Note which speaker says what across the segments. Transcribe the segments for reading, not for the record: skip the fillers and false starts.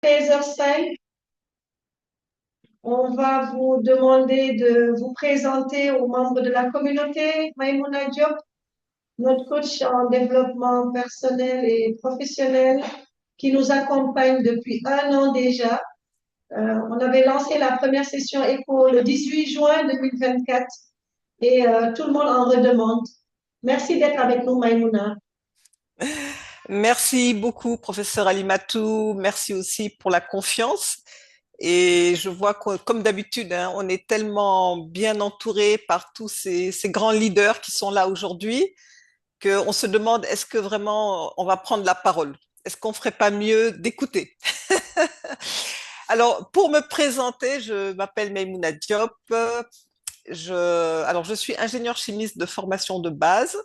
Speaker 1: 13h05, on va vous demander de vous présenter aux membres de la communauté. Maïmouna Diop, notre coach en développement personnel et professionnel, qui nous accompagne depuis un an déjà. On avait lancé la première session éco le 18 juin 2024 et tout le monde en redemande. Merci d'être avec nous, Maïmouna.
Speaker 2: Merci beaucoup, professeur Alimatou. Merci aussi pour la confiance. Et je vois que, comme d'habitude, hein, on est tellement bien entouré par tous ces grands leaders qui sont là aujourd'hui qu'on se demande est-ce que vraiment on va prendre la parole? Est-ce qu'on ferait pas mieux d'écouter? Alors, pour me présenter, je m'appelle Maïmouna Diop. Alors, je suis ingénieure chimiste de formation de base.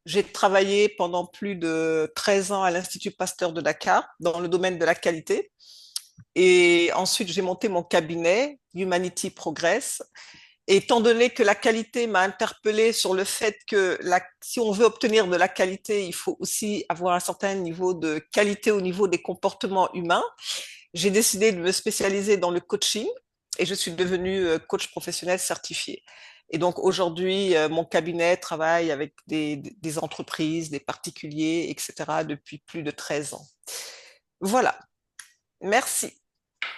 Speaker 2: J'ai travaillé pendant plus de 13 ans à l'Institut Pasteur de Dakar dans le domaine de la qualité. Et ensuite, j'ai monté mon cabinet, Humanity Progress. Et étant donné que la qualité m'a interpellée sur le fait que si on veut obtenir de la qualité, il faut aussi avoir un certain niveau de qualité au niveau des comportements humains, j'ai décidé de me spécialiser dans le coaching et je suis devenue coach professionnel certifié. Et donc aujourd'hui, mon cabinet travaille avec des entreprises, des particuliers, etc. depuis plus de 13 ans. Voilà, merci.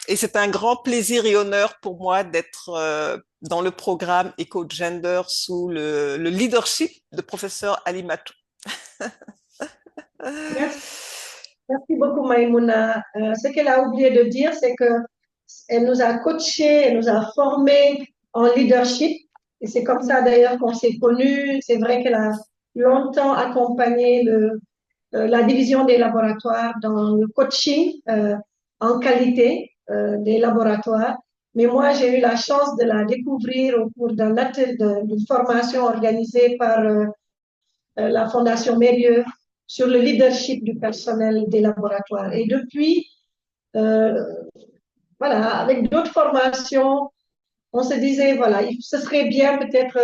Speaker 2: Et c'est un grand plaisir et honneur pour moi d'être dans le programme EcoGender sous le leadership de professeur Ali Matou.
Speaker 1: Merci, merci beaucoup, Maïmouna. Ce qu'elle a oublié de dire, c'est que elle nous a coachés, elle nous a formés en leadership. Et c'est comme ça d'ailleurs qu'on s'est connus. C'est vrai qu'elle a longtemps accompagné la division des laboratoires dans le coaching en qualité des laboratoires. Mais moi, j'ai eu la chance de la découvrir au cours d'une formation organisée par la Fondation Mérieux sur le leadership du personnel des laboratoires. Et depuis, euh, voilà, avec d'autres formations, on se disait, voilà, ce serait bien peut-être,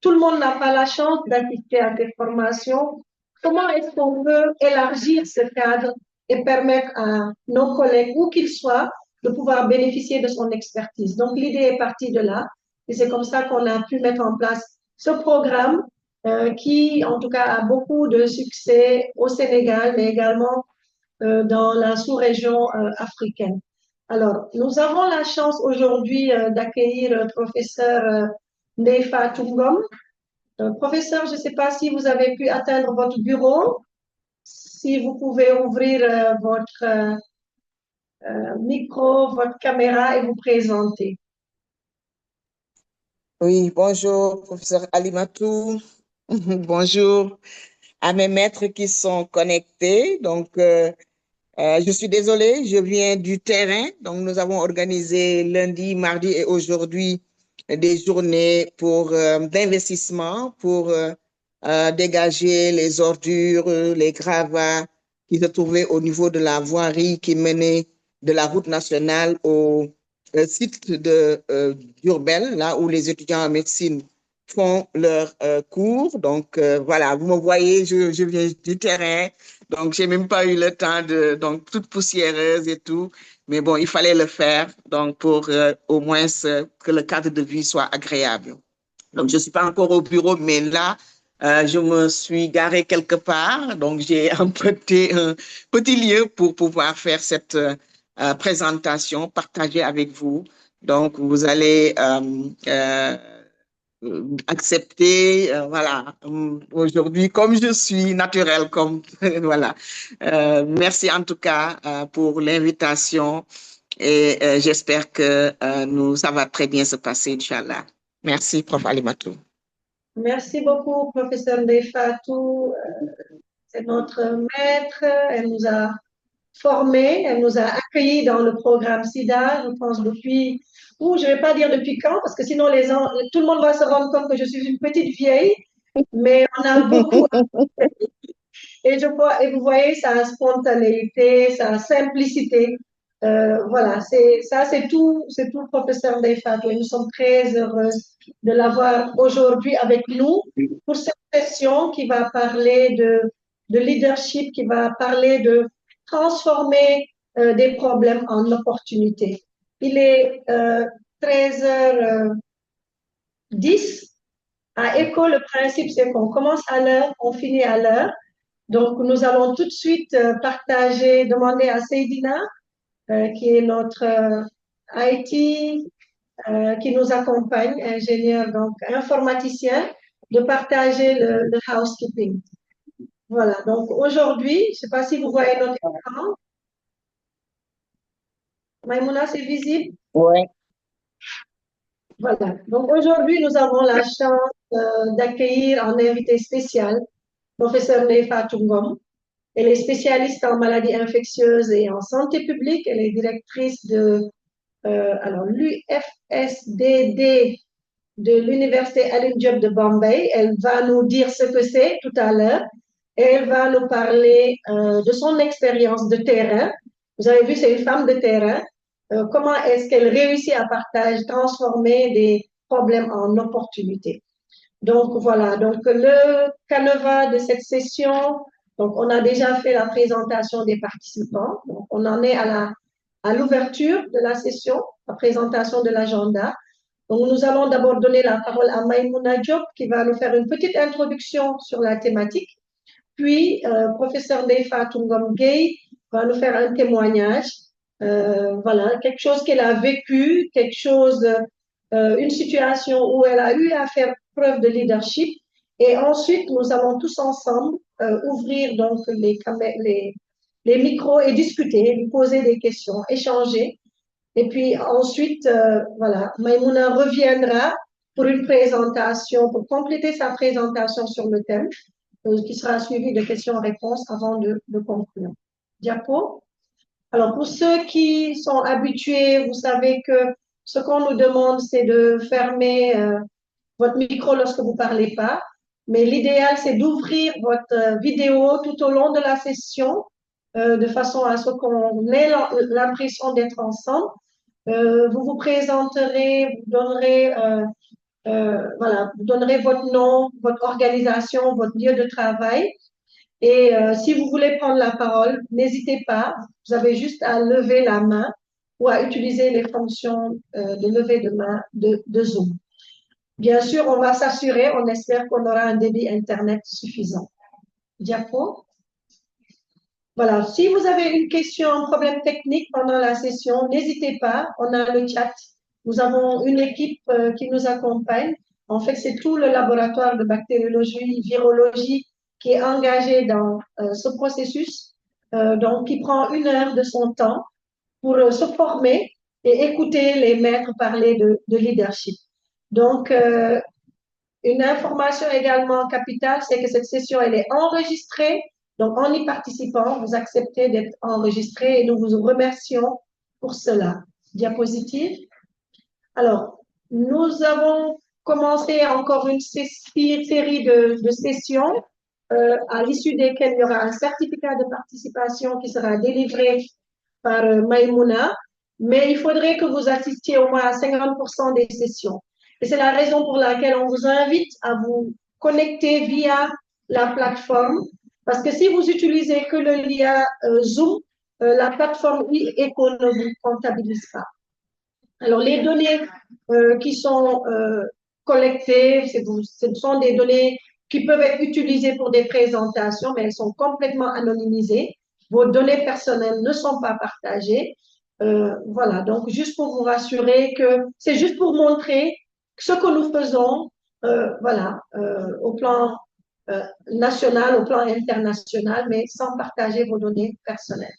Speaker 1: tout le monde n'a pas la chance d'assister à des formations. Comment est-ce qu'on peut élargir ce cadre et permettre à nos collègues, où qu'ils soient, de pouvoir bénéficier de son expertise? Donc, l'idée est partie de là. Et c'est comme ça qu'on a pu mettre en place ce programme qui, en tout cas, a beaucoup de succès au Sénégal, mais également dans la sous-région africaine. Alors, nous avons la chance aujourd'hui d'accueillir le professeur Ndefa Tungom. Professeur, je ne sais pas si vous avez pu atteindre votre bureau, si vous pouvez ouvrir votre micro, votre caméra et vous présenter.
Speaker 3: Oui, bonjour, professeur Alimatou. Bonjour à mes maîtres qui sont connectés. Je suis désolée, je viens du terrain. Donc, nous avons organisé lundi, mardi et aujourd'hui des journées d'investissement pour dégager les ordures, les gravats qui se trouvaient au niveau de la voirie qui menait de la route nationale au site d'Urbel, là où les étudiants en médecine font leurs cours. Voilà, vous me voyez, je viens du terrain. Donc, j'ai même pas eu le temps donc, toute poussiéreuse et tout. Mais bon, il fallait le faire, donc, pour au moins que le cadre de vie soit agréable. Donc, je suis pas encore au bureau, mais là, je me suis garée quelque part. Donc, j'ai emprunté un petit lieu pour pouvoir faire cette présentation, partager avec vous. Donc, vous allez accepter, voilà, aujourd'hui comme je suis naturelle, comme voilà. Merci en tout cas pour l'invitation et j'espère que ça va très bien se passer, Inch'Allah. Merci, prof Alimatou.
Speaker 1: Merci beaucoup, professeur Ndefatou. C'est notre maître. Elle nous a formés, elle nous a accueillis dans le programme SIDA, je pense depuis, ou je ne vais pas dire depuis quand, parce que sinon tout le monde va se rendre compte que je suis une petite vieille, mais on a beaucoup. Et vous voyez sa spontanéité, sa simplicité. Voilà, c'est tout, professeur Ndeye. Nous sommes très heureux de l'avoir aujourd'hui avec nous pour cette session qui va parler de leadership, qui va parler de transformer des problèmes en opportunités. Il est 13h10. À ECHO, le principe, c'est qu'on commence à l'heure, on finit à l'heure. Donc, nous allons tout de suite partager, demander à Seydina, qui est notre IT, qui nous accompagne, ingénieur, donc informaticien, de partager le housekeeping. Voilà, donc aujourd'hui, je ne sais pas si vous voyez notre écran. Maïmouna, c'est visible?
Speaker 3: Oui.
Speaker 1: Voilà, donc aujourd'hui, nous avons la chance d'accueillir en invité spécial professeur Nefa Tungom. Elle est spécialiste en maladies infectieuses et en santé publique. Elle est directrice de l'UFSDD de l'Université Alioune Diop de Bombay. Elle va nous dire ce que c'est tout à l'heure et elle va nous parler de son expérience de terrain. Vous avez vu, c'est une femme de terrain. Comment est-ce qu'elle réussit à partager, transformer des problèmes en opportunités. Donc voilà, donc le canevas de cette session, donc on a déjà fait la présentation des participants. Donc on en est à l'ouverture de la session, la présentation de l'agenda. Donc nous allons d'abord donner la parole à Maïmouna Diop qui va nous faire une petite introduction sur la thématique. Puis professeur Neifa Tungom Gay va nous faire un témoignage. Voilà, quelque chose qu'elle a vécu, quelque chose, une situation où elle a eu à faire preuve de leadership. Et ensuite, nous allons tous ensemble ouvrir donc les micros et discuter, lui poser des questions, échanger. Et puis ensuite, voilà, Maïmouna reviendra pour une présentation, pour compléter sa présentation sur le thème, qui sera suivie de questions-réponses avant de conclure. Diapo. Alors, pour ceux qui sont habitués, vous savez que ce qu'on nous demande, c'est de fermer votre micro lorsque vous ne parlez pas. Mais l'idéal, c'est d'ouvrir votre vidéo tout au long de la session, de façon à ce qu'on ait l'impression d'être ensemble. Vous vous présenterez, vous donnerez votre nom, votre organisation, votre lieu de travail. Et si vous voulez prendre la parole, n'hésitez pas. Vous avez juste à lever la main ou à utiliser les fonctions de lever de main de Zoom. Bien sûr, on va s'assurer, on espère qu'on aura un débit Internet suffisant. Diapo. Voilà, si vous avez une question, un problème technique pendant la session, n'hésitez pas, on a le chat. Nous avons une équipe qui nous accompagne. En fait, c'est tout le laboratoire de bactériologie, virologie qui est engagé dans ce processus, donc qui prend 1 heure de son temps pour se former et écouter les maîtres parler de leadership. Donc, une information également capitale, c'est que cette session, elle est enregistrée. Donc, en y participant, vous acceptez d'être enregistré et nous vous remercions pour cela. Diapositive. Alors, nous avons commencé encore une série de sessions à l'issue desquelles il y aura un certificat de participation qui sera délivré par Maïmouna, mais il faudrait que vous assistiez au moins à 50% des sessions. Et c'est la raison pour laquelle on vous invite à vous connecter via la plateforme, parce que si vous utilisez que le lien Zoom, la plateforme ECHO ne vous comptabilise pas. Alors, les données qui sont collectées, ce sont des données qui peuvent être utilisées pour des présentations, mais elles sont complètement anonymisées. Vos données personnelles ne sont pas partagées. Voilà, donc juste pour vous rassurer que c'est juste pour montrer ce que nous faisons, voilà, au plan national, au plan international, mais sans partager vos données personnelles.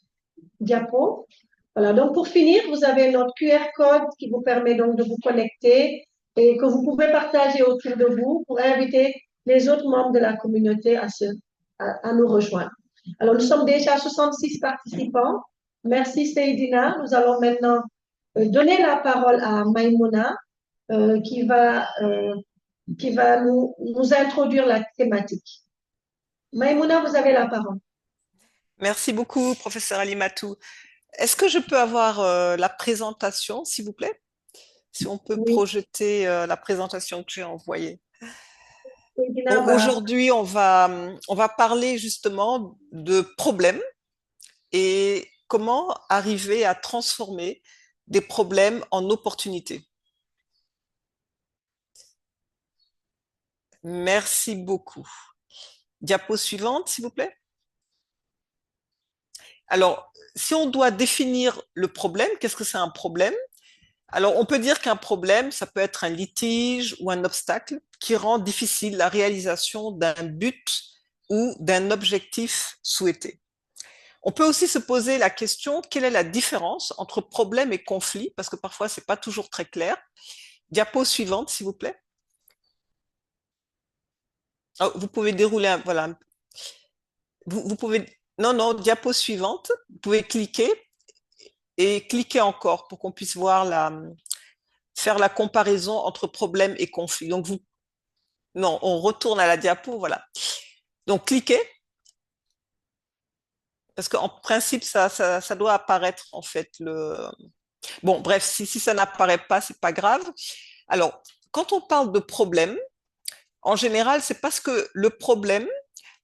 Speaker 1: Diapo. Voilà, donc pour finir, vous avez notre QR code qui vous permet donc de vous connecter et que vous pouvez partager autour de vous pour inviter les autres membres de la communauté à nous rejoindre. Alors, nous sommes déjà 66 participants. Merci Seydina. Nous allons maintenant donner la parole à Maïmouna qui va nous introduire la thématique. Maïmouna, vous avez la parole.
Speaker 2: Merci beaucoup, professeur Alimatou. Est-ce que je peux avoir la présentation, s'il vous plaît? Si on peut projeter la présentation que j'ai envoyée. Aujourd'hui, on va parler justement de problèmes et comment arriver à transformer des problèmes en opportunités. Merci beaucoup. Diapo suivante, s'il vous plaît. Alors, si on doit définir le problème, qu'est-ce que c'est un problème? Alors, on peut dire qu'un problème, ça peut être un litige ou un obstacle qui rend difficile la réalisation d'un but ou d'un objectif souhaité. On peut aussi se poser la question, quelle est la différence entre problème et conflit? Parce que parfois, c'est pas toujours très clair. Diapo suivante, s'il vous plaît. Oh, vous pouvez dérouler, voilà. Vous pouvez, non, non, diapo suivante. Vous pouvez cliquer et cliquer encore pour qu'on puisse voir faire la comparaison entre problème et conflit. Donc, non, on retourne à la diapo, voilà. Donc, cliquez, parce qu'en principe, ça doit apparaître, en fait, Bon, bref, si ça n'apparaît pas, c'est pas grave. Alors, quand on parle de problème, en général, c'est parce que le problème,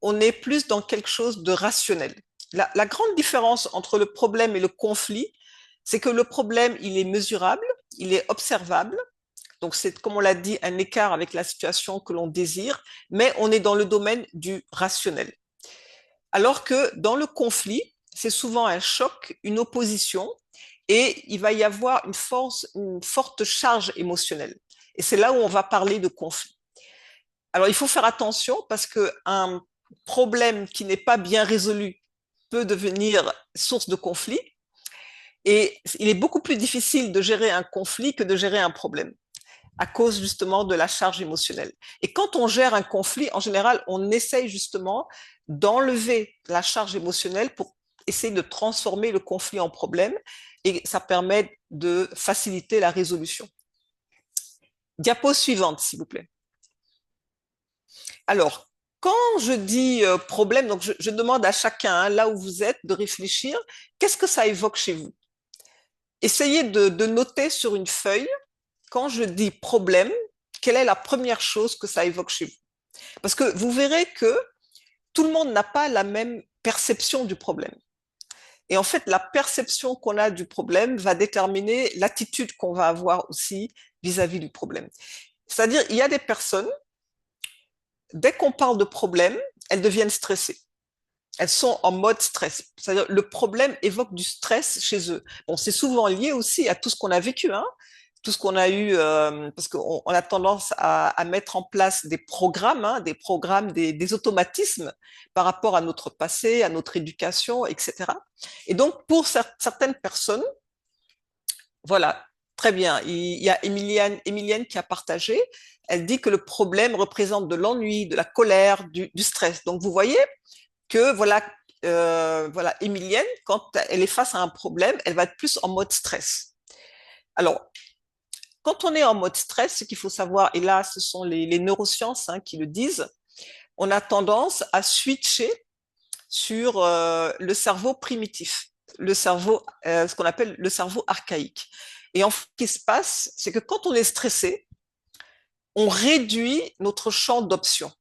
Speaker 2: on est plus dans quelque chose de rationnel. La grande différence entre le problème et le conflit, c'est que le problème, il est mesurable, il est observable. Donc, c'est, comme on l'a dit, un écart avec la situation que l'on désire, mais on est dans le domaine du rationnel. Alors que dans le conflit, c'est souvent un choc, une opposition, et il va y avoir une forte charge émotionnelle. Et c'est là où on va parler de conflit. Alors, il faut faire attention parce qu'un problème qui n'est pas bien résolu peut devenir source de conflit. Et il est beaucoup plus difficile de gérer un conflit que de gérer un problème, à cause justement de la charge émotionnelle. Et quand on gère un conflit, en général, on essaye justement d'enlever la charge émotionnelle pour essayer de transformer le conflit en problème. Et ça permet de faciliter la résolution. Diapo suivante, s'il vous plaît. Alors, quand je dis problème, donc je demande à chacun, hein, là où vous êtes, de réfléchir, qu'est-ce que ça évoque chez vous? Essayez de noter sur une feuille, quand je dis problème, quelle est la première chose que ça évoque chez vous? Parce que vous verrez que tout le monde n'a pas la même perception du problème. Et en fait, la perception qu'on a du problème va déterminer l'attitude qu'on va avoir aussi vis-à-vis du problème. C'est-à-dire, il y a des personnes, dès qu'on parle de problème, elles deviennent stressées. Elles sont en mode stress. C'est-à-dire, le problème évoque du stress chez eux. Bon, c'est souvent lié aussi à tout ce qu'on a vécu, hein, tout ce qu'on a eu, parce qu'on a tendance à mettre en place des programmes, hein, des automatismes par rapport à notre passé, à notre éducation, etc. Et donc, pour certaines personnes, voilà, très bien. Il y a Emilienne qui a partagé. Elle dit que le problème représente de l'ennui, de la colère, du stress. Donc, vous voyez que voilà, Emilienne, quand elle est face à un problème, elle va être plus en mode stress. Alors, quand on est en mode stress, ce qu'il faut savoir, et là, ce sont les neurosciences hein, qui le disent, on a tendance à switcher sur le cerveau primitif, ce qu'on appelle le cerveau archaïque. Et en fait, ce qui se passe, c'est que quand on est stressé, on réduit notre champ d'options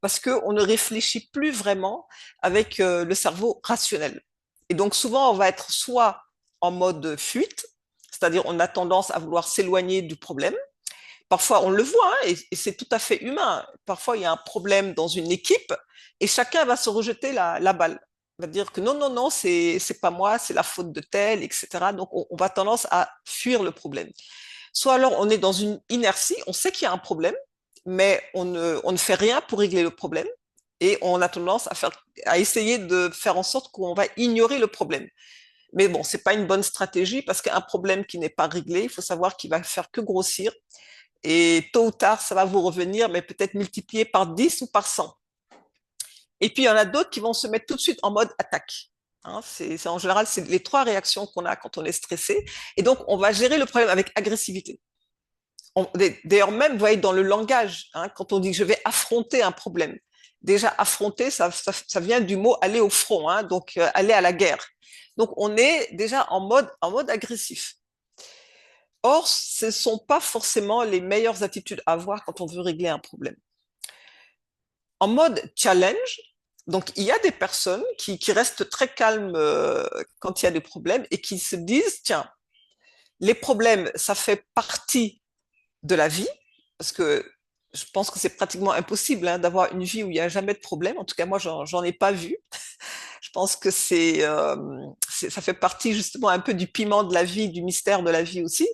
Speaker 2: parce qu'on ne réfléchit plus vraiment avec le cerveau rationnel. Et donc souvent, on va être soit en mode fuite, c'est-à-dire on a tendance à vouloir s'éloigner du problème. Parfois, on le voit, hein, et c'est tout à fait humain. Parfois, il y a un problème dans une équipe et chacun va se rejeter la balle. On va dire que non, non, non, c'est pas moi, c'est la faute de tel, etc. Donc, on va tendance à fuir le problème. Soit alors, on est dans une inertie, on sait qu'il y a un problème, mais on ne fait rien pour régler le problème et on a tendance à essayer de faire en sorte qu'on va ignorer le problème. Mais bon, c'est pas une bonne stratégie parce qu'un problème qui n'est pas réglé, il faut savoir qu'il va faire que grossir et tôt ou tard, ça va vous revenir, mais peut-être multiplié par 10 ou par 100. Et puis, il y en a d'autres qui vont se mettre tout de suite en mode attaque. Hein, en général, c'est les trois réactions qu'on a quand on est stressé. Et donc, on va gérer le problème avec agressivité. D'ailleurs, même, vous voyez, dans le langage, hein, quand on dit que je vais affronter un problème, déjà, affronter, ça vient du mot aller au front, hein, donc aller à la guerre. Donc, on est déjà en mode agressif. Or, ce ne sont pas forcément les meilleures attitudes à avoir quand on veut régler un problème. En mode challenge, Donc, il y a des personnes qui restent très calmes quand il y a des problèmes et qui se disent, tiens, les problèmes, ça fait partie de la vie, parce que je pense que c'est pratiquement impossible hein, d'avoir une vie où il n'y a jamais de problème. En tout cas, moi, j'en ai pas vu. Je pense que ça fait partie justement un peu du piment de la vie, du mystère de la vie aussi.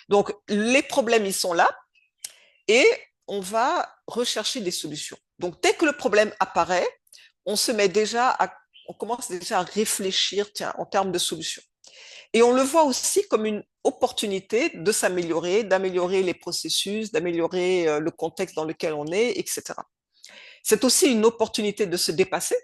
Speaker 2: Donc, les problèmes, ils sont là et on va rechercher des solutions. Donc, dès que le problème apparaît, on se met déjà on commence déjà à réfléchir, tiens, en termes de solutions. Et on le voit aussi comme une opportunité de s'améliorer, d'améliorer les processus, d'améliorer le contexte dans lequel on est, etc. C'est aussi une opportunité de se dépasser,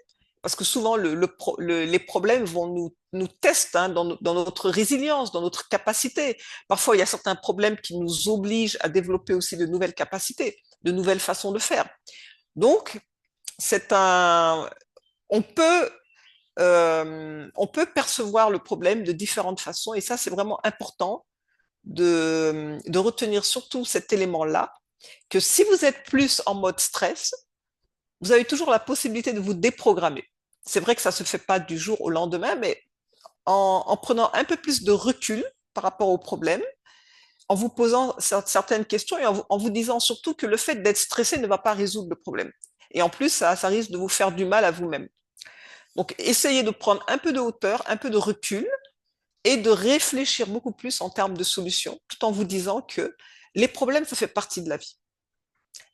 Speaker 2: parce que souvent les problèmes vont nous tester hein, dans notre résilience, dans notre capacité. Parfois, il y a certains problèmes qui nous obligent à développer aussi de nouvelles capacités, de nouvelles façons de faire. Donc, on peut on peut percevoir le problème de différentes façons et ça, c'est vraiment important de retenir surtout cet élément-là, que si vous êtes plus en mode stress, vous avez toujours la possibilité de vous déprogrammer. C'est vrai que ça ne se fait pas du jour au lendemain, mais en prenant un peu plus de recul par rapport au problème, en vous posant certaines questions et en vous disant surtout que le fait d'être stressé ne va pas résoudre le problème. Et en plus, ça risque de vous faire du mal à vous-même. Donc, essayez de prendre un peu de hauteur, un peu de recul et de réfléchir beaucoup plus en termes de solutions, tout en vous disant que les problèmes, ça fait partie de la vie.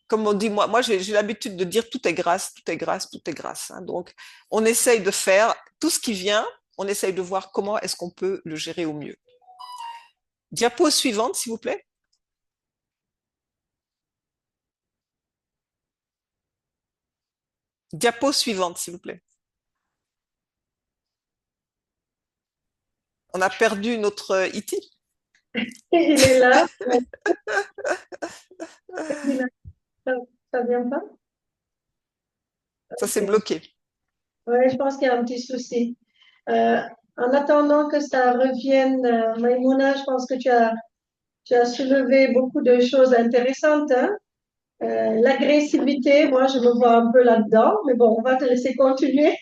Speaker 2: Comme on dit, moi j'ai l'habitude de dire tout est grâce, tout est grâce, tout est grâce. Hein. Donc, on essaye de faire tout ce qui vient, on essaye de voir comment est-ce qu'on peut le gérer au mieux. Diapo suivante, s'il vous plaît. Diapo suivante, s'il vous plaît. On a perdu notre Iti.
Speaker 1: Il est là. Ça, ça vient pas?
Speaker 2: Ça s'est
Speaker 1: Ok.
Speaker 2: bloqué.
Speaker 1: Oui, je pense qu'il y a un petit souci. Euh, En attendant que ça revienne, Maïmouna, je pense que tu as soulevé beaucoup de choses intéressantes, hein. L'agressivité, moi, je me vois un peu là-dedans, mais bon, on va te laisser continuer.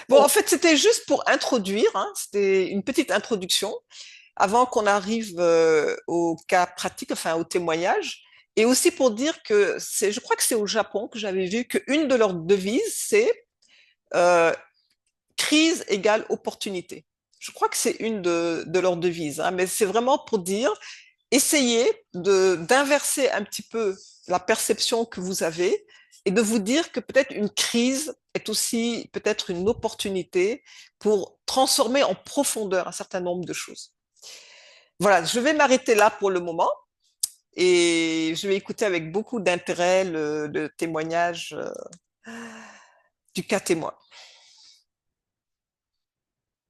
Speaker 2: Bon, en fait, c'était juste pour introduire, hein, c'était une petite introduction avant qu'on arrive au cas pratique, enfin au témoignage, et aussi pour dire que je crois que c'est au Japon que j'avais vu qu'une de leurs devises, c'est euh, crise égale opportunité. Je crois que c'est une de leurs devises, hein, mais c'est vraiment pour dire, essayez d'inverser un petit peu la perception que vous avez et de vous dire que peut-être une crise est aussi peut-être une opportunité pour transformer en profondeur un certain nombre de choses. Voilà, je vais m'arrêter là pour le moment et je vais écouter avec beaucoup d'intérêt le témoignage du cas témoin.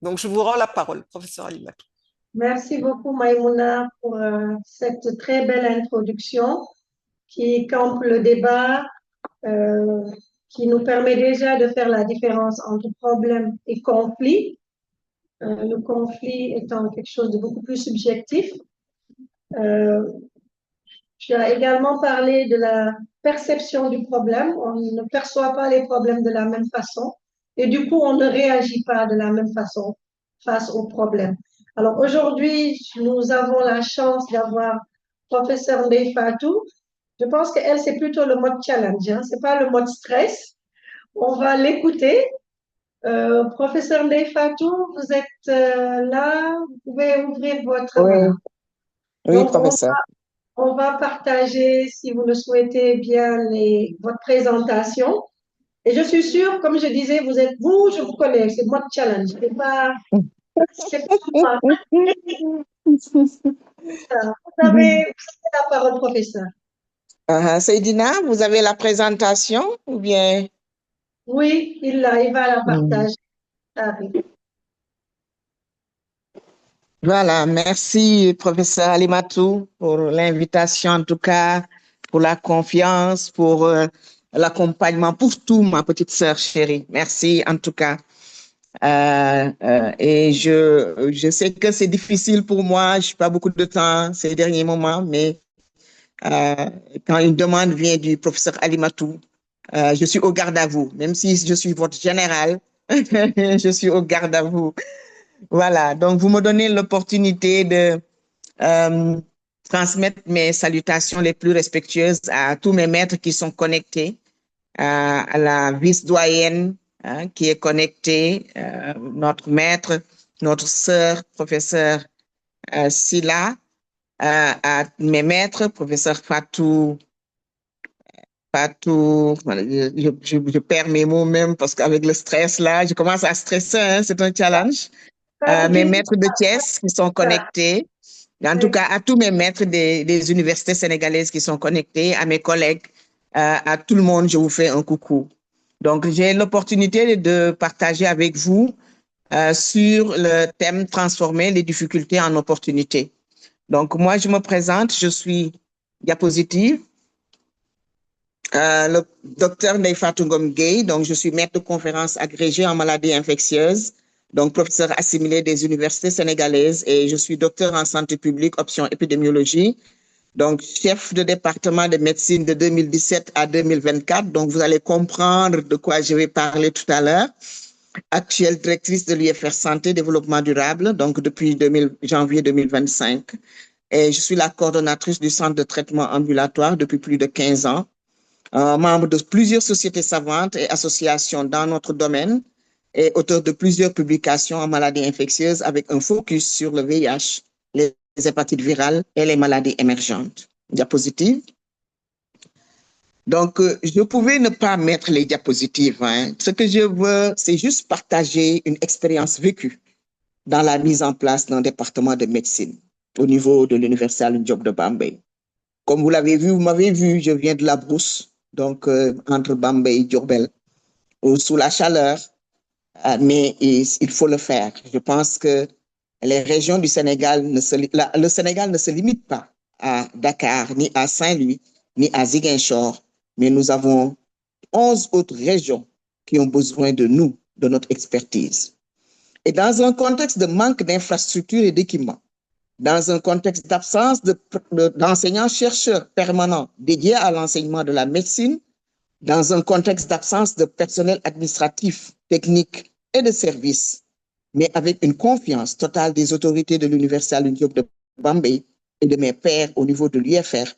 Speaker 2: Donc, je vous rends la parole, professeur Alimatou.
Speaker 1: Merci beaucoup, Maïmouna, pour cette très belle introduction qui campe le débat, euh, qui nous permet déjà de faire la différence entre problème et conflit. Le conflit étant quelque chose de beaucoup plus subjectif. Euh, Tu as également parlé de la perception du problème. On ne perçoit pas les problèmes de la même façon et du coup, on ne réagit pas de la même façon face aux problèmes. Alors aujourd'hui, nous avons la chance d'avoir professeur Ndeye Fatou. Je pense qu'elle, c'est plutôt le mode challenge, hein. C'est pas le mode stress. On va l'écouter. Professeur Ndeye Fatou, vous êtes là. Vous pouvez ouvrir votre...
Speaker 3: Oui,
Speaker 1: Voilà.
Speaker 3: oui,
Speaker 1: Donc,
Speaker 3: professeur.
Speaker 1: on va partager, si vous le souhaitez bien, votre présentation. Et je suis sûre, comme je disais, vous, je vous connais, c'est mode challenge. C'est pas moi. Vous avez la parole, professeur.
Speaker 3: Seydina, vous avez la présentation ou bien?
Speaker 1: Oui, il va la
Speaker 3: Hmm.
Speaker 1: partager. Ah oui.
Speaker 3: Voilà, merci, professeur Alimatou, pour l'invitation, en tout cas, pour la confiance, pour l'accompagnement, pour tout, ma petite sœur chérie. Merci, en tout cas. Et je sais que c'est difficile pour moi, je n'ai pas beaucoup de temps ces derniers moments, mais euh, quand une demande vient du professeur Alimatou, Je suis au garde à vous, même si je suis votre général, je suis au garde à vous. Voilà, donc vous me donnez l'opportunité de euh, transmettre mes salutations les plus respectueuses à tous mes maîtres qui sont connectés, à la vice-doyenne hein, qui est connectée, notre maître, notre sœur, professeur Silla, à mes maîtres, professeur Fatou, voilà, je perds mes mots même parce qu'avec le stress là, je commence à stresser, hein, c'est un challenge.
Speaker 1: Pas de
Speaker 3: Mes
Speaker 1: question.
Speaker 3: maîtres de Thiès qui sont connectés, en tout
Speaker 1: Oui.
Speaker 3: cas à tous mes maîtres des universités sénégalaises qui sont connectés, à mes collègues, à tout le monde, je vous fais un coucou. Donc, j'ai l'opportunité de partager avec vous sur le thème transformer les difficultés en opportunités. Donc, moi, je me présente, je suis diapositive, le docteur Neifatou Ngom Gueye, donc je suis maître de conférence agrégé en maladies infectieuses, donc professeur assimilé des universités sénégalaises et je suis docteur en santé publique, option épidémiologie, donc chef de département de médecine de 2017 à 2024, donc vous allez comprendre de quoi je vais parler tout à l'heure. Actuelle directrice de l'UFR Santé Développement Durable, donc depuis janvier 2025. Et je suis la coordonnatrice du centre de traitement ambulatoire depuis plus de 15 ans. Membre de plusieurs sociétés savantes et associations dans notre domaine et auteur de plusieurs publications en maladies infectieuses avec un focus sur le VIH, les hépatites virales et les maladies émergentes. Diapositive. Donc, je pouvais ne pas mettre les diapositives. Hein. Ce que je veux, c'est juste partager une expérience vécue dans la mise en place d'un département de médecine au niveau de l'Université Alioune Diop de Bambey. Comme vous l'avez vu, vous m'avez vu, je viens de la brousse, donc entre Bambey et Diourbel, sous la chaleur, mais il faut le faire. Je pense que les régions du Sénégal, le Sénégal ne se limite pas à Dakar, ni à Saint-Louis, ni à Ziguinchor, mais nous avons 11 autres régions qui ont besoin de nous, de notre expertise. Et dans un contexte de manque d'infrastructures et d'équipements, dans un contexte d'absence d'enseignants-chercheurs permanents dédiés à l'enseignement de la médecine, dans un contexte d'absence de personnel administratif, technique et de services, mais avec une confiance totale des autorités de l'Université Alioune Diop de Bambey et de mes pairs au niveau de l'UFR,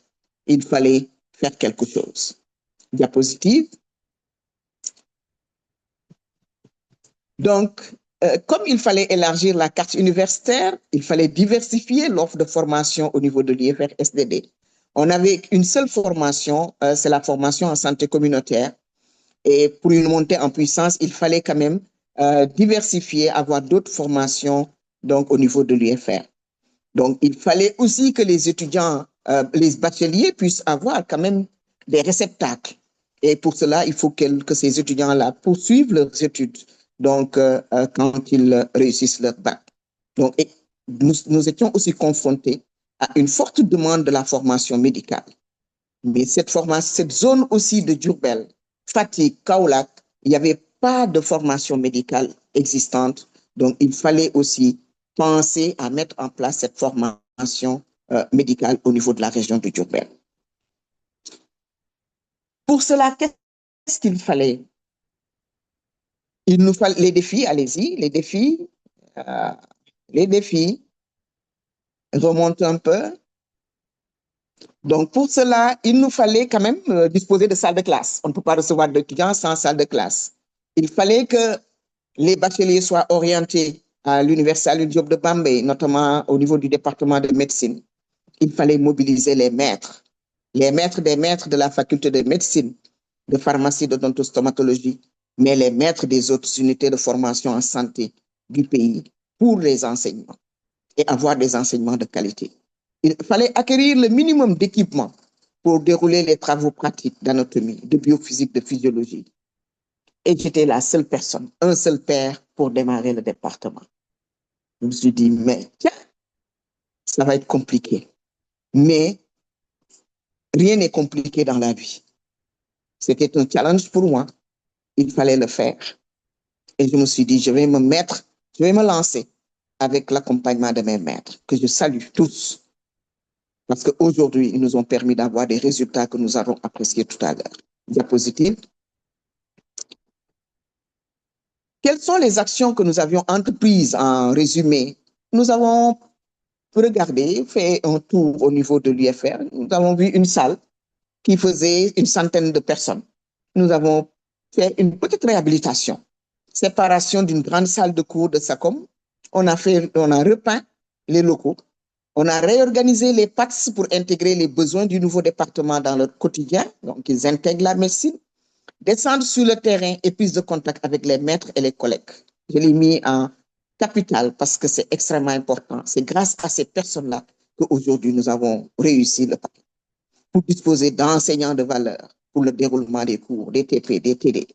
Speaker 3: il fallait faire quelque chose. Diapositive. Donc, comme il fallait élargir la carte universitaire, il fallait diversifier l'offre de formation au niveau de l'UFR SDD. On avait une seule formation, c'est la formation en santé communautaire. Et pour une montée en puissance, il fallait quand même diversifier, avoir d'autres formations donc, au niveau de l'UFR. Donc, il fallait aussi que les étudiants, les bacheliers puissent avoir quand même des réceptacles. Et pour cela, il faut que ces étudiants-là poursuivent leurs études donc, quand ils réussissent leur bac. Donc, nous étions aussi confrontés à une forte demande de la formation médicale. Mais cette zone aussi de Diourbel, Fatick, Kaolack, il n'y avait pas de formation médicale existante. Donc, il fallait aussi penser à mettre en place cette formation médicale au niveau de la région de Diourbel. Pour cela, qu'est-ce qu'il fallait? Il nous fallait les défis, allez-y, les défis remontent un peu. Donc, pour cela, il nous fallait quand même disposer de salles de classe. On ne peut pas recevoir d'étudiants sans salle de classe. Il fallait que les bacheliers soient orientés à l'Université Alioune Diop de Bambey, notamment au niveau du département de médecine. Il fallait mobiliser les maîtres des maîtres de la faculté de médecine, de pharmacie, d'odontostomatologie, mais les maîtres des autres unités de formation en santé du pays pour les enseignements et avoir des enseignements de qualité. Il fallait acquérir le minimum d'équipement pour dérouler les travaux pratiques d'anatomie, de biophysique, de physiologie. Et j'étais la seule personne, un seul père pour démarrer le département. Je me suis dit, mais tiens, ça va être compliqué. Mais rien n'est compliqué dans la vie. C'était un challenge pour moi. Il fallait le faire. Et je me suis dit, je vais me lancer avec l'accompagnement de mes maîtres, que je salue tous. Parce qu'aujourd'hui, ils nous ont permis d'avoir des résultats que nous avons appréciés tout à l'heure. Diapositive. Quelles sont les actions que nous avions entreprises en résumé? Nous avons regardé, fait un tour au niveau de l'UFR. Nous avons vu une salle qui faisait une centaine de personnes. Nous avons fait une petite réhabilitation, séparation d'une grande salle de cours de SACOM. On a repeint les locaux. On a réorganisé les PATS pour intégrer les besoins du nouveau département dans leur quotidien. Donc, ils intègrent la médecine, descendre sur le terrain et prise de contact avec les maîtres et les collègues. Je l'ai mis en capital parce que c'est extrêmement important. C'est grâce à ces personnes-là qu'aujourd'hui nous avons réussi le paquet pour disposer d'enseignants de valeur pour le déroulement des cours, des TP, des TD.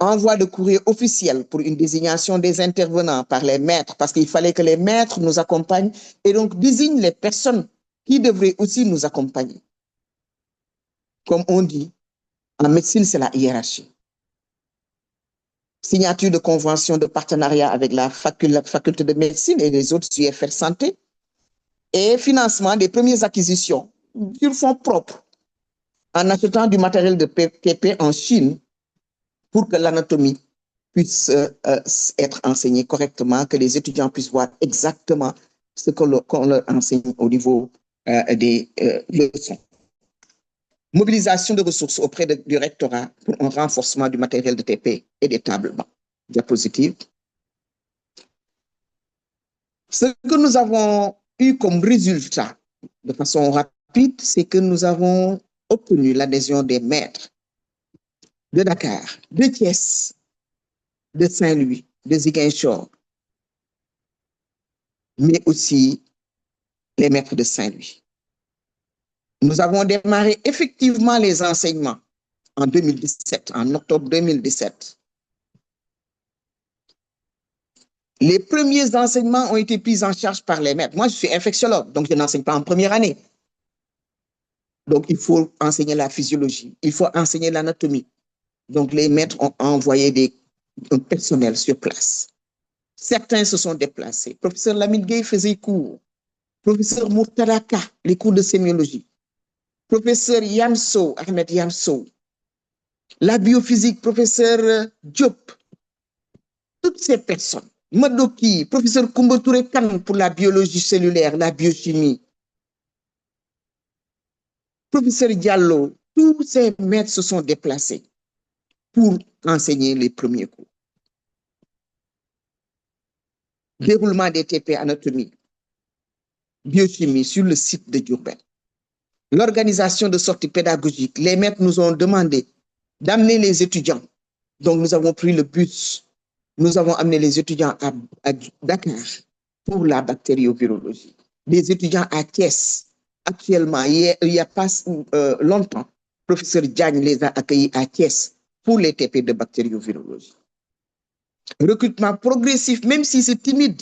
Speaker 3: Envoi de courrier officiel pour une désignation des intervenants par les maîtres, parce qu'il fallait que les maîtres nous accompagnent et donc désignent les personnes qui devraient aussi nous accompagner. Comme on dit, en médecine, c'est la hiérarchie. Signature de convention de partenariat avec la faculté de médecine et les autres UFR santé et financement des premières acquisitions sur fonds propres en achetant du matériel de TP en Chine pour que l'anatomie puisse être enseignée correctement, que les étudiants puissent voir exactement ce qu'on leur enseigne au niveau des leçons. Mobilisation de ressources auprès du rectorat pour un renforcement du matériel de TP et des tables bancs. Diapositive. Ce que nous avons eu comme résultat de façon rapide, c'est que nous avons obtenu l'adhésion des maîtres de Dakar, de Thiès, de Saint-Louis, de Ziguinchor, mais aussi les maîtres de Saint-Louis. Nous avons démarré effectivement les enseignements en 2017, en octobre 2017. Les premiers enseignements ont été pris en charge par les maîtres. Moi, je suis infectiologue, donc je n'enseigne pas en première année. Donc, il faut enseigner la physiologie, il faut enseigner l'anatomie. Donc, les maîtres ont envoyé un personnel sur place. Certains se sont déplacés. Professeur Lamine Gueye faisait cours. Professeur Mourtaraka, les cours de sémiologie. Professeur Yamso, Ahmed Yamso. La biophysique, professeur Diop. Toutes ces personnes. Madoki, professeur Koumba Touré Kane pour la biologie cellulaire, la biochimie. Professeur Diallo, tous ces maîtres se sont déplacés pour enseigner les premiers cours. Déroulement des TP anatomie, biochimie sur le site de Diourbel. L'organisation de sorties pédagogiques, les maîtres nous ont demandé d'amener les étudiants. Donc nous avons pris le bus, nous avons amené les étudiants à Dakar pour la bactériovirologie. Les étudiants à Thiès, actuellement, il n'y a pas longtemps, le professeur Diagne les a accueillis à Thiès pour les TP de bactériovirologie. Recrutement progressif, même si c'est timide,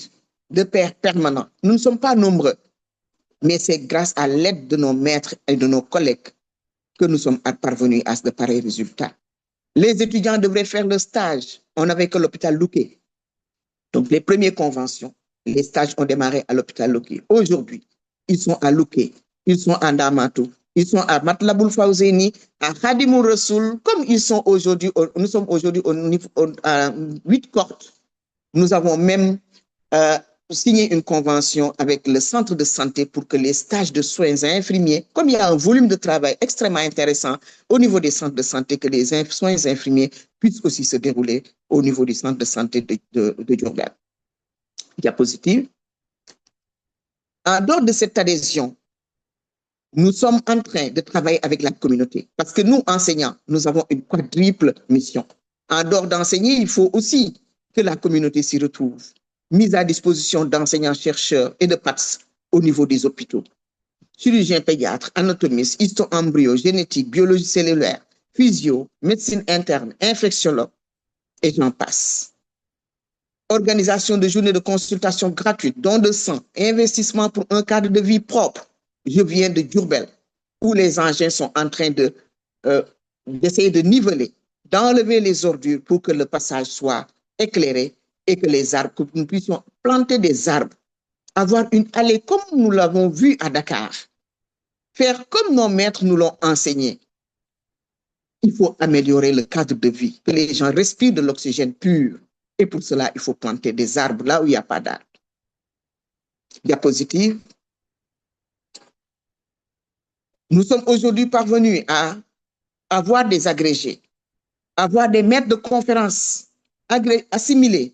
Speaker 3: de pairs permanents. Nous ne sommes pas nombreux, mais c'est grâce à l'aide de nos maîtres et de nos collègues que nous sommes parvenus à de pareils résultats. Les étudiants devraient faire le stage. On n'avait que l'hôpital Louquet. Donc, les premières conventions, les stages ont démarré à l'hôpital Louquet. Aujourd'hui, ils sont à Louquet, ils sont à Ndamatou, ils sont à Matlaboul Fawzeni, à Khadimou Rassoul, comme ils sont aujourd'hui, nous sommes aujourd'hui à 8 cohortes. Nous avons même signé une convention avec le centre de santé pour que les stages de soins infirmiers, comme il y a un volume de travail extrêmement intéressant au niveau des centres de santé, que les soins infirmiers puissent aussi se dérouler au niveau du centre de santé de Diourbel. Diapositive. En dehors de cette adhésion, nous sommes en train de travailler avec la communauté parce que nous, enseignants, nous avons une quadruple mission. En dehors d'enseigner, il faut aussi que la communauté s'y retrouve. Mise à disposition d'enseignants-chercheurs et de PATS au niveau des hôpitaux. Chirurgiens pédiatres, anatomistes, histo-embryo, génétique, biologie cellulaire, physio, médecine interne, infectiologue, et j'en passe. Organisation de journées de consultation gratuites, dons de sang, investissement pour un cadre de vie propre. Je viens de Diourbel, où les engins sont en train d'essayer de niveler, d'enlever les ordures pour que le passage soit éclairé et que les arbres, que nous puissions planter des arbres, avoir une allée comme nous l'avons vu à Dakar, faire comme nos maîtres nous l'ont enseigné. Il faut améliorer le cadre de vie, que les gens respirent de l'oxygène pur. Et pour cela, il faut planter des arbres là où il n'y a pas d'arbres. Diapositive. Nous sommes aujourd'hui parvenus à avoir des agrégés, avoir des maîtres de conférences assimilés,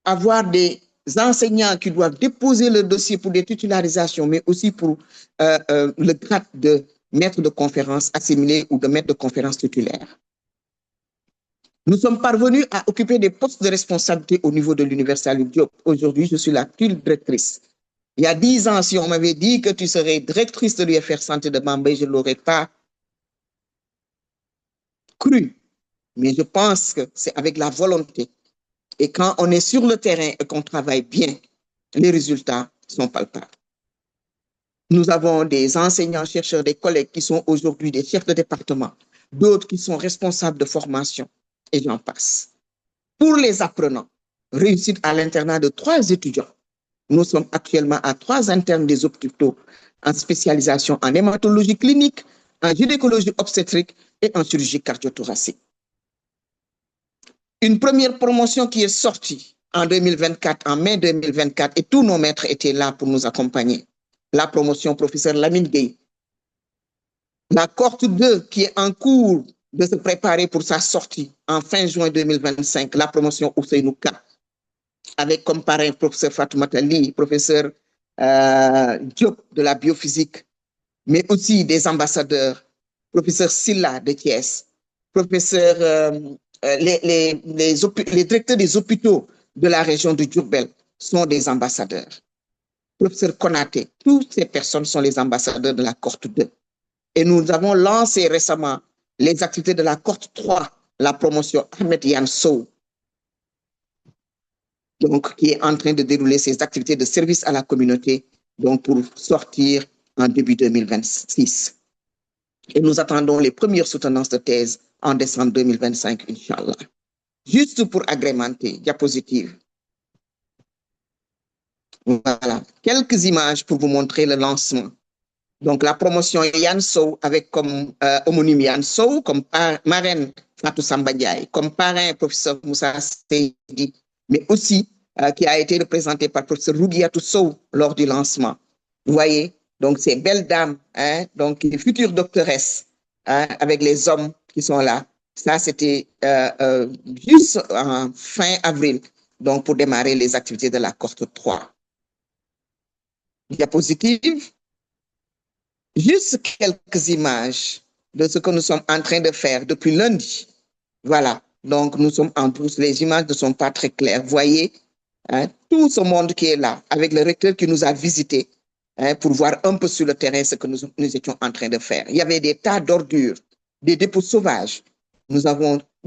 Speaker 3: avoir des enseignants qui doivent déposer le dossier pour des titularisations, mais aussi pour le grade de maître de conférence assimilé ou de maître de conférence titulaire. Nous sommes parvenus à occuper des postes de responsabilité au niveau de l'Université Alioune Diop. Aujourd'hui, je suis la directrice. Il y a 10 ans, si on m'avait dit que tu serais directrice de l'UFR Santé de Bambey, je ne l'aurais pas cru. Mais je pense que c'est avec la volonté. Et quand on est sur le terrain et qu'on travaille bien, les résultats sont palpables. Nous avons des enseignants, chercheurs, des collègues qui sont aujourd'hui des chefs de département, d'autres qui sont responsables de formation, et j'en passe. Pour les apprenants, réussite à l'internat de 3 étudiants. Nous sommes actuellement à 3 internes des hôpitaux en spécialisation en hématologie clinique, en gynécologie obstétrique et en chirurgie cardiothoracique. Une première promotion qui est sortie en 2024, en mai 2024, et tous nos maîtres étaient là pour nous accompagner. La promotion professeur Lamine Gueye. La cohorte 2 qui est en cours de se préparer pour sa sortie en fin juin 2025, la promotion Ousseynou Ka, avec comme parrain professeur Fatoumata Li, professeur Diop de la biophysique, mais aussi des ambassadeurs, professeur Silla de Thiès, professeur, les directeurs des hôpitaux de la région de Diourbel sont des ambassadeurs. Professeur Konaté, toutes ces personnes sont les ambassadeurs de la cohorte 2. Et nous avons lancé récemment les activités de la cohorte 3, la promotion Ahmed Yansou, donc qui est en train de dérouler ses activités de service à la communauté, donc pour sortir en début 2026. Et nous attendons les premières soutenances de thèse en décembre 2025, Inch'Allah. Juste pour agrémenter, diapositive. Voilà, quelques images pour vous montrer le lancement. Donc la promotion Yansou avec comme homonyme Yansou, comme marraine Fatou Samba Ndiaye, comme parrain professeur Moussa Seydi, mais aussi qui a été représenté par professeur Rougiatou Sow lors du lancement. Vous voyez, donc ces belles dames, hein, donc les futures doctoresses, hein, avec les hommes qui sont là. Ça, c'était juste en fin avril, donc pour démarrer les activités de la cohorte 3. Diapositive. Juste quelques images de ce que nous sommes en train de faire depuis lundi. Voilà, donc nous sommes en tous, les images ne sont pas très claires. Vous voyez, hein, tout ce monde qui est là, avec le recteur qui nous a visités, hein, pour voir un peu sur le terrain ce que nous étions en train de faire. Il y avait des tas d'ordures, des dépôts sauvages. Nous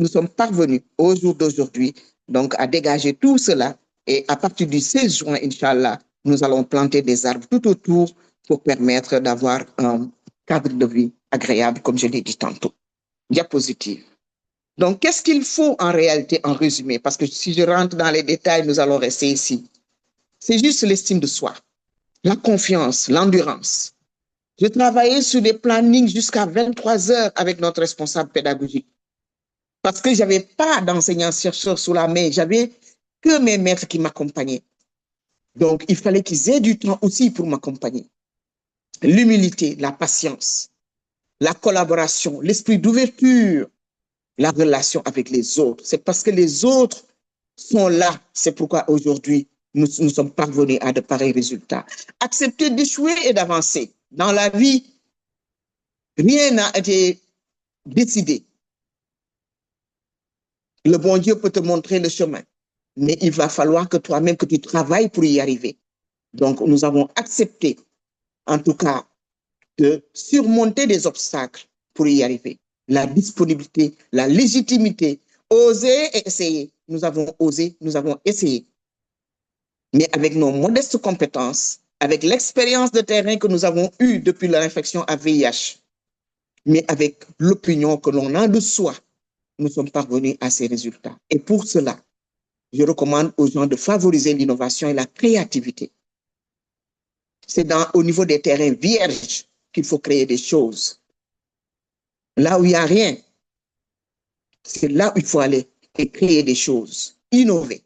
Speaker 3: sommes parvenus au jour d'aujourd'hui donc à dégager tout cela et à partir du 16 juin, Inch'Allah, nous allons planter des arbres tout autour pour permettre d'avoir un cadre de vie agréable, comme je l'ai dit tantôt. Diapositive. Donc, qu'est-ce qu'il faut en réalité en résumé? Parce que si je rentre dans les détails, nous allons rester ici. C'est juste l'estime de soi, la confiance, l'endurance. Je travaillais sur des plannings jusqu'à 23 heures avec notre responsable pédagogique. Parce que je n'avais pas d'enseignants-chercheurs sous la main, j'avais que mes maîtres qui m'accompagnaient. Donc, il fallait qu'ils aient du temps aussi pour m'accompagner. L'humilité, la patience, la collaboration, l'esprit d'ouverture, la relation avec les autres. C'est parce que les autres sont là. C'est pourquoi aujourd'hui, nous sommes parvenus à de pareils résultats. Accepter d'échouer et d'avancer. Dans la vie, rien n'a été décidé. Le bon Dieu peut te montrer le chemin, mais il va falloir que toi-même, que tu travailles pour y arriver. Donc, nous avons accepté, en tout cas, de surmonter des obstacles pour y arriver. La disponibilité, la légitimité, oser et essayer. Nous avons osé, nous avons essayé. Mais avec nos modestes compétences, avec l'expérience de terrain que nous avons eue depuis l'infection à VIH, mais avec l'opinion que l'on a de soi, nous sommes parvenus à ces résultats. Et pour cela, je recommande aux gens de favoriser l'innovation et la créativité. C'est au niveau des terrains vierges qu'il faut créer des choses. Là où il n'y a rien, c'est là où il faut aller et créer des choses, innover.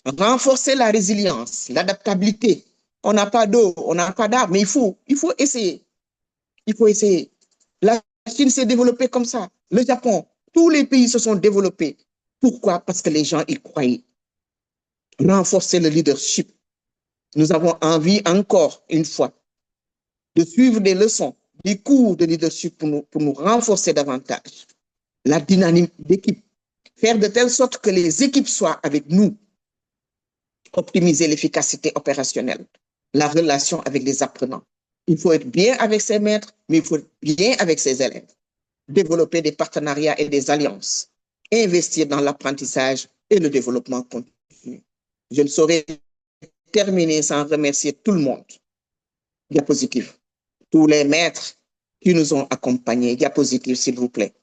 Speaker 3: renforcer la résilience, l'adaptabilité. On n'a pas d'eau, on n'a pas d'arbre, mais il faut essayer. Il faut essayer. La Chine s'est développée comme ça. Le Japon, tous les pays se sont développés. Pourquoi? Parce que les gens y croyaient. Renforcer le leadership. Nous avons envie, encore une fois, de suivre des leçons, des cours de leadership pour nous renforcer davantage. La dynamique d'équipe. Faire de telle sorte que les équipes soient avec nous. Optimiser l'efficacité opérationnelle. La relation avec les apprenants. Il faut être bien avec ses maîtres, mais il faut être bien avec ses élèves. Développer des partenariats et des alliances. Investir dans l'apprentissage et le développement continu. Je ne saurais terminer sans remercier tout le monde. Diapositive. Tous les maîtres qui nous ont accompagnés. Diapositive, s'il vous plaît.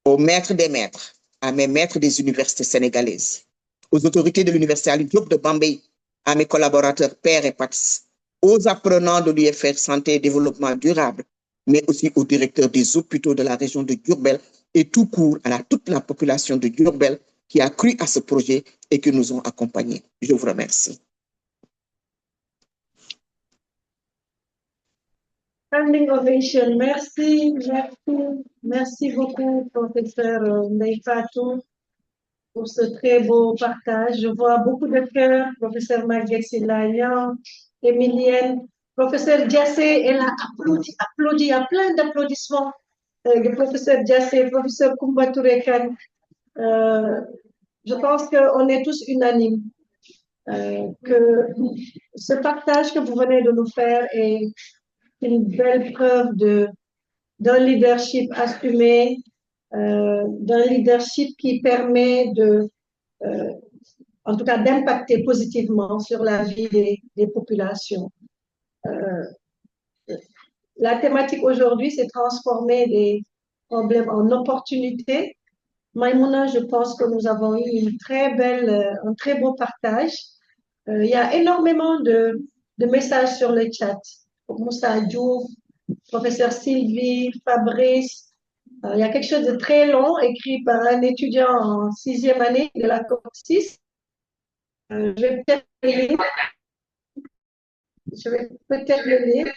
Speaker 3: Aux maîtres des maîtres, à mes maîtres des universités sénégalaises, aux autorités de l'Université Ali Diop de Bambey, à mes collaborateurs pairs et PATS, aux apprenants de l'UFR Santé et Développement Durable, mais aussi aux directeurs des hôpitaux de la région de Diourbel et tout court à toute la population de Diourbel qui a cru à ce projet et qui nous ont accompagnés. Je vous remercie.
Speaker 1: Standing ovation. Merci, merci, merci beaucoup, professeur Ndeye Fatou, pour ce très beau partage. Je vois beaucoup de cœurs, professeur Maguette Silagnan, Emilienne, professeur Diassé, elle a applaudi, applaudi, il y a plein d'applaudissements. Le professeur Diassé, professeur Koumba Touré Kane. Je pense qu'on est tous unanimes que ce partage que vous venez de nous faire est une belle preuve d'un leadership assumé, d'un leadership qui permet en tout cas, d'impacter positivement sur la vie des populations. La thématique aujourd'hui, c'est transformer des problèmes en opportunités. Maïmouna, je pense que nous avons eu un très beau partage. Il y a énormément de messages sur le chat. Moussa Diouf, professeur Sylvie, Fabrice. Il y a quelque chose de très long écrit par un étudiant en 6e année de la COP 6. Je vais peut-être le lire. Je vais peut-être le lire.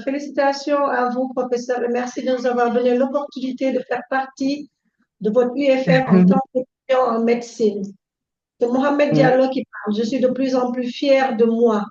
Speaker 1: Félicitations à vous, professeur, et merci de nous avoir donné l'opportunité de faire partie de votre UFR en tant qu'étudiant en médecine. C'est Mohamed Diallo qui parle. Je suis de plus en plus fière de moi